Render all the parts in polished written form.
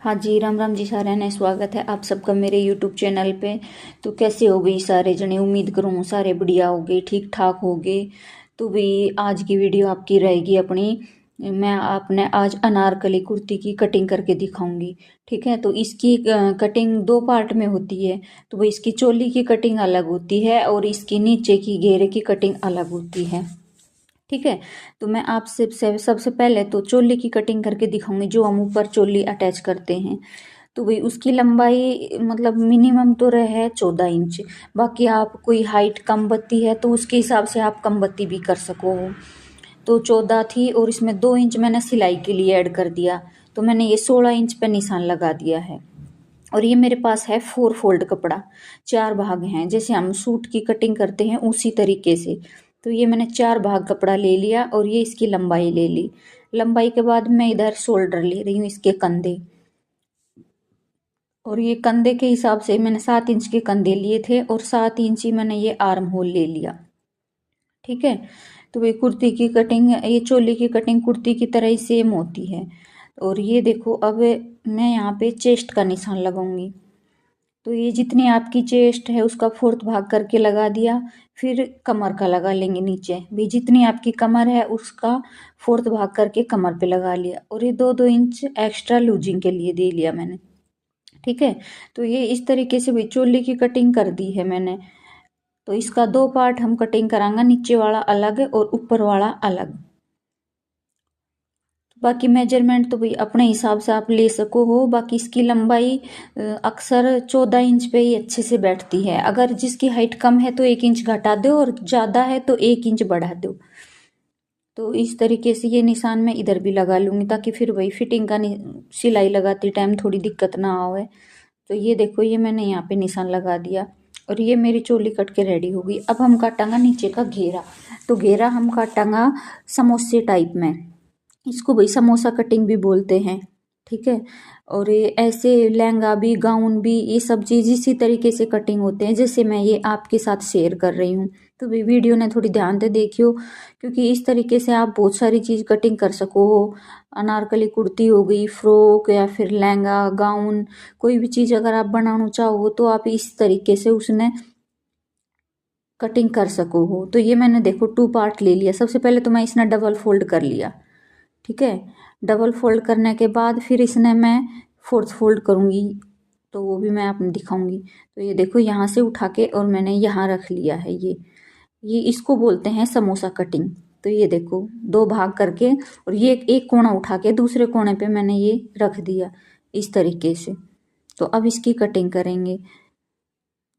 हाँ जी, राम राम जी सारे ने स्वागत है आप सबका मेरे यूट्यूब चैनल पे। तो कैसे हो गई सारे जने, उम्मीद करूँ सारे बढ़िया हो गए, ठीक ठाक हो गए। तो भी आज की वीडियो आपकी रहेगी अपनी। मैं आपने आज अनारकली कुर्ती की कटिंग करके दिखाऊंगी। ठीक है, तो इसकी कटिंग दो पार्ट में होती है। तो भाई इसकी चोली की कटिंग अलग होती है और इसकी नीचे की घेरे की कटिंग अलग होती है। ठीक है, तो मैं आपसे सबसे पहले तो चोली की कटिंग करके दिखाऊंगी, जो हम ऊपर चोली अटैच करते हैं। तो भाई उसकी लंबाई मतलब मिनिमम तो रहे 14 इंच। बाकी आप कोई हाइट कम बत्ती है तो उसके हिसाब से आप कम बत्ती भी कर सको। तो 14 थी और इसमें 2 इंच मैंने सिलाई के लिए ऐड कर दिया। तो मैंने ये 16 इंच पे निशान लगा दिया है। और ये मेरे पास है 4 फोल्ड कपड़ा, 4 भाग हैं, जैसे हम सूट की कटिंग करते हैं उसी तरीके से। तो ये मैंने 4 भाग कपड़ा ले लिया और ये इसकी लंबाई ले ली। लंबाई के बाद मैं इधर शोल्डर ले रही हूँ, इसके कंधे। और ये कंधे के हिसाब से मैंने 7 इंच के कंधे लिए थे और 7 इंच ही मैंने ये आर्म होल ले लिया। ठीक है, तो ये कुर्ती की कटिंग, ये चोली की कटिंग कुर्ती की तरह ही सेम होती है। और ये देखो, अब मैं यहाँ पे चेस्ट का निशान लगाऊंगी। तो ये जितनी आपकी चेस्ट है उसका 4th भाग करके लगा दिया। फिर कमर का लगा लेंगे नीचे भी, जितनी आपकी कमर है उसका 4th भाग करके कमर पे लगा लिया। और ये 2-2 इंच एक्स्ट्रा लूजिंग के लिए दे लिया मैंने। ठीक है, तो ये इस तरीके से भी चोली की कटिंग कर दी है मैंने। तो इसका 2 पार्ट हम कटिंग करांगे, नीचे वाला अलग और ऊपर वाला अलग। बाकी मेजरमेंट तो भाई अपने हिसाब से आप ले सको हो। बाकी इसकी लंबाई अक्सर 14 इंच पे ही अच्छे से बैठती है। अगर जिसकी हाइट कम है तो 1 इंच घटा दो और ज़्यादा है तो 1 इंच बढ़ा दो। तो इस तरीके से ये निशान मैं इधर भी लगा लूँगी, ताकि फिर वही फिटिंग का सिलाई लगाते टाइम थोड़ी दिक्कत ना आवे। तो ये देखो, ये मैंने यहाँ पे निशान लगा दिया और ये मेरी चोली कट के रेडी हो गई। अब हम काटांगा नीचे का घेरा। तो घेरा हम काटांगा समोसे टाइप में, इसको भाई समोसा कटिंग भी बोलते हैं। ठीक है, और ये ऐसे लहंगा भी गाउन भी ये सब चीज़ इसी तरीके से कटिंग होते हैं जैसे मैं ये आपके साथ शेयर कर रही हूँ। तो भाई वीडियो ने थोड़ी ध्यान से देखियो, क्योंकि इस तरीके से आप बहुत सारी चीज़ कटिंग कर सको हो। अनारकली कुर्ती हो गई, फ्रॉक या फिर लहंगा गाउन, कोई भी चीज़ अगर आप बनाना चाहो तो आप इस तरीके से उसने कटिंग कर सको हो। तो ये मैंने देखो 2 पार्ट ले लिया। सबसे पहले तो मैं इसने डबल फोल्ड कर लिया। ठीक है, डबल फोल्ड करने के बाद फिर इसने मैं 4th फोल्ड करूँगी, तो वो भी मैं आपको दिखाऊंगी। तो ये देखो, यहाँ से उठा के और मैंने यहाँ रख लिया है। ये इसको बोलते हैं समोसा कटिंग। तो ये देखो 2 भाग करके और ये एक कोना उठा के दूसरे कोने पे मैंने ये रख दिया इस तरीके से। तो अब इसकी कटिंग करेंगे।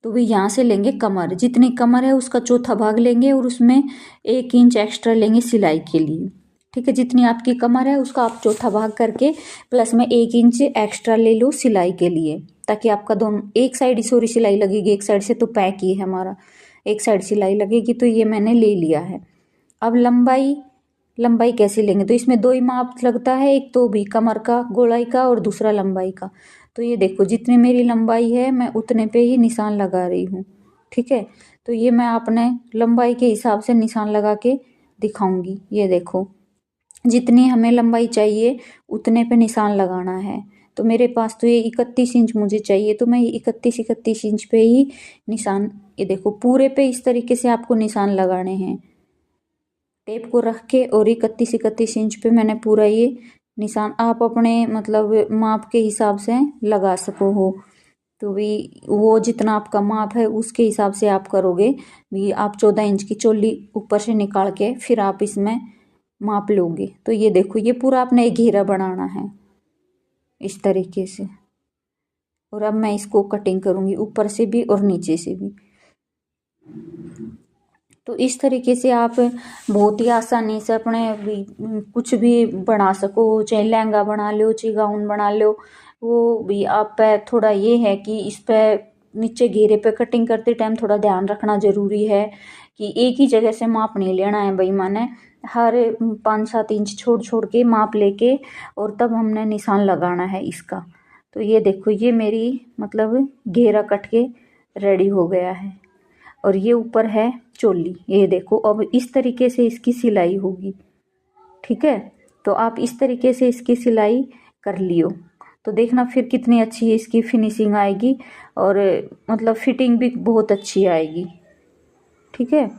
तो भी यहाँ से लेंगे कमर, जितनी कमर है उसका 4था भाग लेंगे और उसमें 1 इंच एक्स्ट्रा लेंगे सिलाई के लिए। ठीक है, जितनी आपकी कमर है उसका आप 4था भाग करके प्लस में 1 इंच एक्स्ट्रा ले लो सिलाई के लिए, ताकि आपका दोनों एक साइड ही सॉरी सिलाई लगेगी, एक साइड से तो पैक ही है हमारा, एक साइड सिलाई लगेगी। तो ये मैंने ले लिया है। अब लंबाई, लंबाई कैसे लेंगे, तो इसमें 2 ही माप लगता है, एक तो भी कमर का गोलाई का और दूसरा लंबाई का। तो ये देखो, जितनी मेरी लंबाई है मैं उतने पे ही निशान लगा रही हूँ। ठीक है, तो ये मैं अपने लंबाई के हिसाब से निशान लगा के दिखाऊंगी। ये देखो, जितनी हमें लंबाई चाहिए उतने पे निशान लगाना है। तो मेरे पास तो ये 31 इंच मुझे चाहिए, तो मैं 31 पे ही निशान, ये देखो पूरे पे इस तरीके से आपको निशान लगाने हैं। टेप को रख के और 31 इंच पे मैंने पूरा ये निशान, आप अपने मतलब माप के हिसाब से लगा सको हो। तो भी वो जितना आपका माप है उसके हिसाब से आप करोगे। भी आप 14 इंच की चोली ऊपर से निकाल के फिर आप इसमें माप लोगे। तो ये देखो, ये पूरा आपने एक घेरा बनाना है इस तरीके से। और अब मैं इसको कटिंग करूँगी ऊपर से भी और नीचे से भी। तो इस तरीके से आप बहुत ही आसानी से अपने भी कुछ भी बना सको, चाहे लहंगा बना लो चाहे गाउन बना लो। वो भी आप पे थोड़ा ये है कि इस पे नीचे घेरे पे कटिंग करते टाइम थोड़ा ध्यान रखना ज़रूरी है कि एक ही जगह से माप नहीं लेना है भाई, माने हर 5-7 इंच छोड़ छोड़ के माप लेके और तब हमने निशान लगाना है इसका। तो ये देखो, ये मेरी मतलब घेरा कट के रेडी हो गया है और ये ऊपर है चोली। ये देखो, अब इस तरीके से इसकी सिलाई होगी। ठीक है, तो आप इस तरीके से इसकी सिलाई कर लियो। तो देखना फिर कितनी अच्छी इसकी फिनिशिंग आएगी और मतलब फिटिंग भी बहुत अच्छी आएगी। ठीक है,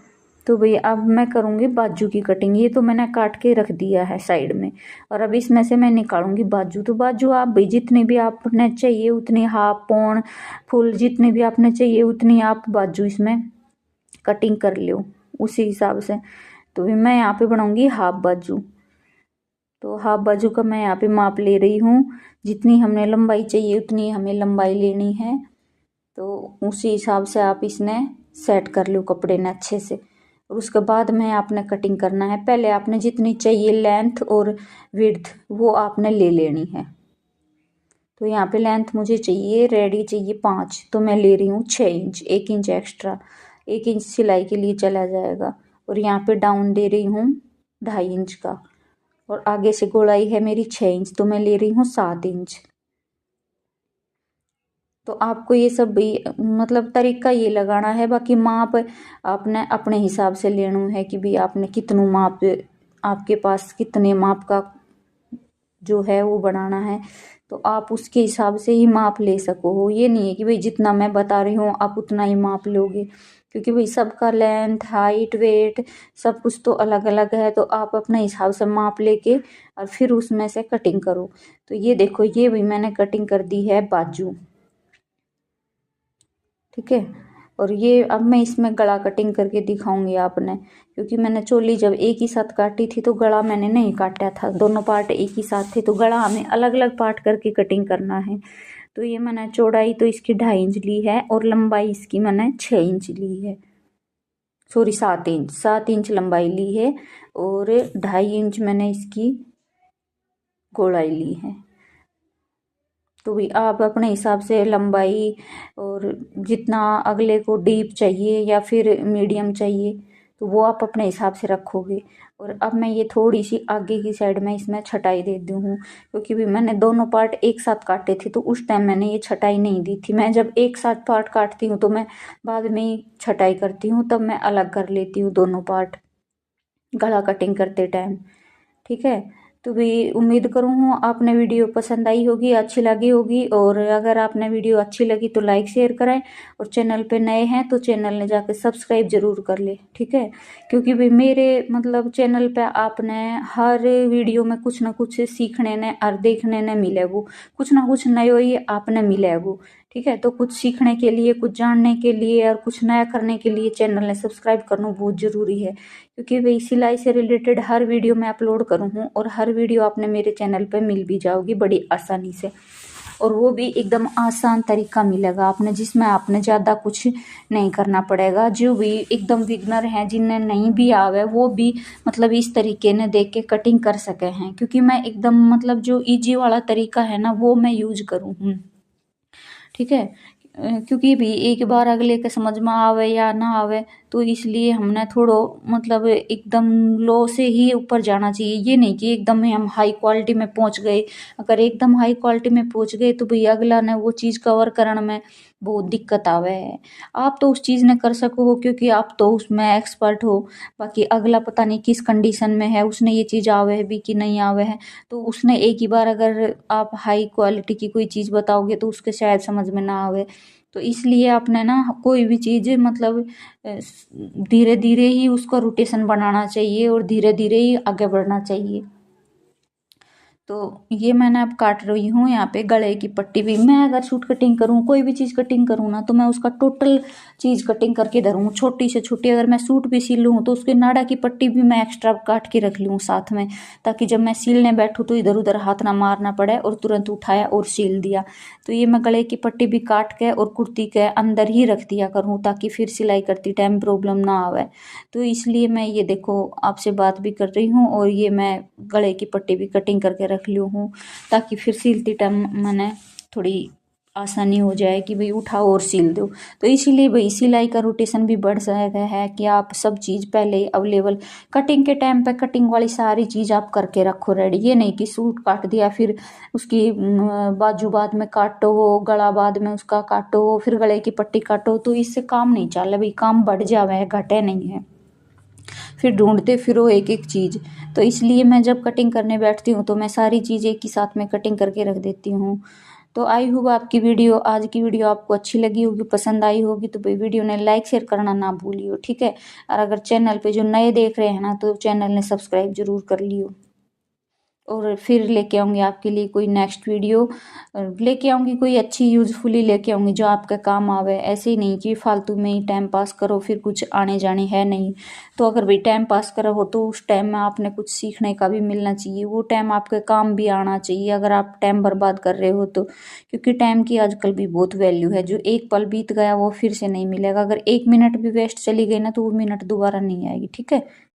तो भैया अब मैं करूँगी बाजू की कटिंग। ये तो मैंने काट के रख दिया है साइड में, और अब इसमें से मैं निकालूंगी बाजू। तो बाजू आप भाई जितनी भी आपने चाहिए उतनी, हाफ पौन फुल जितनी भी आपने चाहिए उतनी आप बाजू इसमें कटिंग कर लो उसी हिसाब से। तो भी मैं यहाँ पे बनाऊंगी हाफ बाजू। तो हाफ बाजू का मैं यहाँ पे माप ले रही हूँ, जितनी हमने लंबाई चाहिए उतनी हमें लंबाई लेनी है। तो उसी हिसाब से आप इसने सेट कर लो कपड़े ने अच्छे से, और उसके बाद में आपने कटिंग करना है। पहले आपने जितनी चाहिए लेंथ और विड्थ वो आपने ले लेनी है। तो यहाँ पे लेंथ मुझे चाहिए, रेडी चाहिए 5, तो मैं ले रही हूँ 6 इंच, 1 इंच एक्स्ट्रा, 1 इंच सिलाई के लिए चला जाएगा। और यहाँ पे डाउन दे रही हूँ 2.5 इंच का, और आगे से गोलाई है मेरी 6 इंच, तो मैं ले रही हूँ 7 इंच। तो आपको ये सब भी मतलब तरीका ये लगाना है, बाकी माप आपने अपने हिसाब से लेना है कि भी आपने कितनों माप, आपके पास कितने माप का जो है वो बनाना है, तो आप उसके हिसाब से ही माप ले सको हो। ये नहीं है कि भाई जितना मैं बता रही हूँ आप उतना ही माप लोगे, क्योंकि भाई सबका लेंथ हाइट वेट सब कुछ तो अलग अलग है। तो आप अपने हिसाब से माप लेके और फिर उसमें से कटिंग करो। तो ये देखो, ये भी मैंने कटिंग कर दी है बाजू। ठीक है, और ये अब मैं इसमें गला कटिंग करके दिखाऊंगी आपने, क्योंकि मैंने चोली जब एक ही साथ काटी थी तो गला मैंने नहीं काटा था, दोनों पार्ट एक ही साथ थे, तो गला हमें अलग अलग पार्ट करके कटिंग करना है। तो ये मैंने चौड़ाई तो इसकी 2.5 इंच ली है, और लंबाई इसकी मैंने 6 इंच ली है, सॉरी 7 इंच लंबाई ली है, और 2.5 इंच मैंने इसकी गोलाई ली है। तो भी आप अपने हिसाब से लंबाई और जितना अगले को डीप चाहिए या फिर मीडियम चाहिए तो वो आप अपने हिसाब से रखोगे। और अब मैं ये थोड़ी सी आगे की साइड में इसमें छटाई दे दी हूँ, क्योंकि भी मैंने दोनों पार्ट एक साथ काटे थे तो उस टाइम मैंने ये छटाई नहीं दी थी। मैं जब एक साथ पार्ट काटती हूँ तो मैं बाद में ही छटाई करती हूँ, तब मैं अलग कर लेती हूँ दोनों पार्ट गला कटिंग करते टाइम। ठीक है, तो भी उम्मीद करूँ हूँ आपने वीडियो पसंद आई होगी, अच्छी लगी होगी। और अगर आपने वीडियो अच्छी लगी तो लाइक शेयर करें, और चैनल पे नए हैं तो चैनल ने जाकर सब्सक्राइब जरूर कर ले। ठीक है, क्योंकि भी मेरे मतलब चैनल पे आपने हर वीडियो में कुछ ना कुछ सीखने ने और देखने ने मिले, वो कुछ ना कुछ नयो ही आपने मिले वो। ठीक है, तो कुछ सीखने के लिए, कुछ जानने के लिए और कुछ नया करने के लिए चैनल ने सब्सक्राइब करना बहुत ज़रूरी है, क्योंकि भाई सिलाई से रिलेटेड हर वीडियो मैं अपलोड करूँ हूँ, और हर वीडियो आपने मेरे चैनल पे मिल भी जाओगी बड़ी आसानी से, और वो भी एकदम आसान तरीका मिलेगा आपने, जिसमें आपने ज़्यादा कुछ नहीं करना पड़ेगा। जो भी एकदम बिगनर हैं जिन्हें नहीं भी आवे वो भी मतलब इस तरीके ने देख के कटिंग कर सके हैं, क्योंकि मैं एकदम मतलब जो इजी वाला तरीका है ना वो मैं यूज करूँ हूँ। ठीक है, क्योंकि भी एक बार अगले के समझ में आवे या ना आवे, तो इसलिए हमने थोड़ो मतलब एकदम लो से ही ऊपर जाना चाहिए। ये नहीं कि एकदम ही हम हाई क्वालिटी में पहुंच गए। अगर एकदम हाई क्वालिटी में पहुंच गए तो भैया अगला ने वो चीज़ कवर करने में बहुत दिक्कत आवे है। आप तो उस चीज़ ने कर सको हो क्योंकि आप तो उसमें एक्सपर्ट हो, बाकी अगला पता नहीं किस कंडीशन में है, उसने ये चीज़ आवे है भी कि नहीं आवे है। तो उसने एक ही बार अगर आप हाई क्वालिटी की कोई चीज़ बताओगे तो उसके शायद समझ में ना आवे। तो इसलिए आपने ना कोई भी चीज़ मतलब धीरे धीरे ही उसका रोटेशन बनाना चाहिए और धीरे धीरे ही आगे बढ़ना चाहिए। तो ये मैंने अब काट रही हूँ यहाँ पे गले की पट्टी भी। मैं अगर सूट कटिंग करूँ, कोई भी चीज़ कटिंग करूँ ना, तो मैं उसका टोटल चीज़ कटिंग करके धरूँ, छोटी से छोटी। अगर मैं सूट भी सिल लूँ तो उसके नाड़ा की पट्टी भी मैं एक्स्ट्रा काट के रख लूँ साथ में, ताकि जब मैं सिलने बैठूँ तो इधर उधर हाथ ना मारना पड़े और तुरंत उठाया और सिल दिया। तो ये मैं गले की पट्टी भी काट के और कुर्ती के अंदर ही रख दिया करूँ, ताकि फिर सिलाई करती टाइम प्रॉब्लम ना आवे। तो इसलिए मैं ये देखो आपसे बात भी कर रही हूँ, और ये मैं गले की पट्टी भी कटिंग करके रख ली हूँ, ताकि फिर सिलती टाइम मैंने थोड़ी आसानी हो जाए कि भाई उठाओ और सिल दो। तो इसीलिए भाई सिलाई का रोटेशन भी बढ़ जाएगा है कि आप सब चीज़ पहले ही अवेलेबल कटिंग के टाइम पे कटिंग वाली सारी चीज़ आप करके रखो रेडी। ये नहीं कि सूट काट दिया फिर उसकी बाजू बाद में काटो हो, गला बाद में उसका काटो हो, फिर गले की पट्टी काटो, तो इससे काम नहीं चल भाई, काम बढ़ जावे है घटे नहीं है। फिर ढूंढते फिरो एक एक चीज़। तो इसलिए मैं जब कटिंग करने बैठती हूँ तो मैं सारी चीज़ें एक ही साथ में कटिंग करके रख देती हूँ। तो आई होप आपकी वीडियो, आज की वीडियो आपको अच्छी लगी होगी, पसंद आई होगी, तो भाई वीडियो ने लाइक शेयर करना ना भूलियो, ठीक है। और अगर चैनल पे जो नए देख रहे हैं ना, तो चैनल ने सब्सक्राइब जरूर कर लियो। और फिर लेके आऊँगी आपके लिए कोई नेक्स्ट वीडियो, लेके आऊँगी कोई अच्छी यूज़फुली लेके आऊँगी जो आपके काम आवे। ऐसे ही नहीं कि फालतू में ही टाइम पास करो, फिर कुछ आने जाने है नहीं। तो अगर भाई टाइम पास करा हो तो उस टाइम में आपने कुछ सीखने का भी मिलना चाहिए, वो टाइम आपके काम भी आना चाहिए अगर आप टाइम बर्बाद कर रहे हो तो। क्योंकि टाइम की आजकल भी बहुत वैल्यू है, जो एक पल बीत गया वो फिर से नहीं मिलेगा। अगर 1 मिनट भी वेस्ट चली गई ना, तो वो मिनट दोबारा नहीं आएगी, ठीक है।